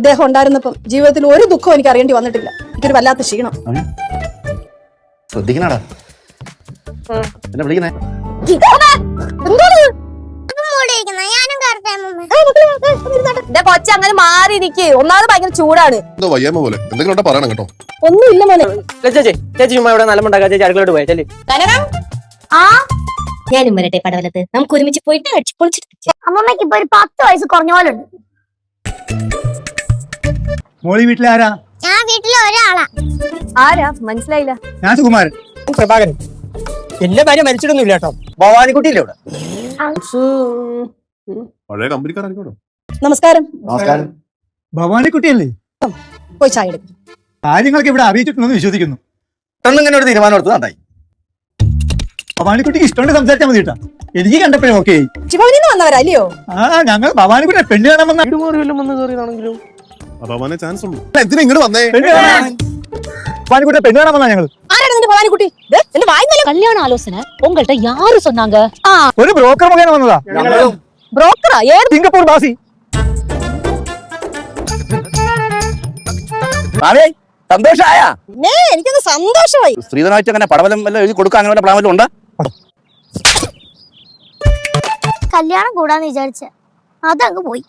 ഇദ്ദേഹം ഉണ്ടായിരുന്നപ്പം ജീവിതത്തിൽ ഒരു ദുഃഖവും എനിക്ക് അറിയേണ്ടി വന്നിട്ടില്ല. എനിക്കൊരു വല്ലാത്ത ക്ഷീണം. ശ്രദ്ധിക്കണടാ. എന്നെ വിളിക്കണേ. കൊച്ചങ്ങനെ മാറിയിരിക്കേ. ഒന്നാമത് ഭയങ്കര ചൂടാണ്. ഒന്നുമില്ല മോനെ. ചേച്ചി ചുമ്മാ ഇവിടെ നല്ല ഉണ്ടാക്കാം. ചേച്ചി അടുക്കളോട്ട് പോയി ചെല്ലി. ഞാനും വരട്ടെ പടവലത്ത്. നമുക്ക് ഒരുമിച്ച് പോയിട്ട് അടിച്ചുപൊളിച്ചിട്ട്. അമ്മമ്മക്ക് ഇപ്പൊ ഒരു 10 വയസ്സ് കുറഞ്ഞ പോലെ ഉണ്ട്. മോളി വീട്ടിലെ ആരാ? ഞാൻ വീട്ടിലെ ഒരാളാ. ആരാ മനസ്സിലായില്ല? ഞാൻ സുകുമാരൻ. പ്രഭാകരൻ. എന്റെ ഭാര്യ മരിച്ചിട്ടൊന്നും ഇല്ല കേട്ടോ. ഭവാനിക്കുട്ടിയില്ല ഇവിടെ. പഴയ കമ്പനിക്കാരായിരിക്കും. നമസ്കാരം. നമസ്കാരം. ഭവാനിക്കുട്ടിയല്ലേ? പോയി ചായ എടുക്കും. കാര്യങ്ങളൊക്കെ ഇവിടെ അറിയിച്ചിട്ടുണ്ടെന്ന് വിശ്വസിക്കുന്നു. ഇങ്ങനെ ഒരു തീരുമാനം എടുത്ത് നന്നായി. ഭവാനിക്കുട്ടിക്ക് ഇഷ്ടമുണ്ട് സംസാരിച്ചാൽ മതി കേട്ടാ. എനിക്ക് കണ്ടപ്പോഴേ ഓക്കെ. ശിവനിൽ നിന്ന് വന്നവരാ അല്ലയോ? ഞങ്ങൾ ഭവാനിക്കുട്ടിയെ പെണ്ണ് കാണാൻ വന്ന ചാൻസ് ഉണ്ട്. എന്തിനാ ഇങ്ങോട്ട് വന്നേ? ഭവാനിക്കുട്ടിയെ പെണ്ണ് കാണാൻ വന്നാ ഞങ്ങൾ. ആരാണ് നിന്റെ ഭവാനിക്കുട്ടി? എന്റെ വായ്മല കല്യാണ ആലോചന ഉங்கள்ட்ட யாரு சொன்னாங்க? ഒരു ബ്രോക്കർ മുഖേന വന്നതാ. ബ്രോക്കറാ? ഏത്? സിംഗപ്പൂർ ബാസി. സന്തോഷമായ എനിക്കത് സന്തോഷമായി. സ്ത്രീധനമായിട്ട് അങ്ങനെ പടവലം വല്ല എഴുതി കൊടുക്കാൻ അങ്ങനെ പ്ലാൻ വല്ലതും ഉണ്ടോ? കല്യാണം കൂടാന്ന് വിചാരിച്ച അതങ്ങ് പോയി.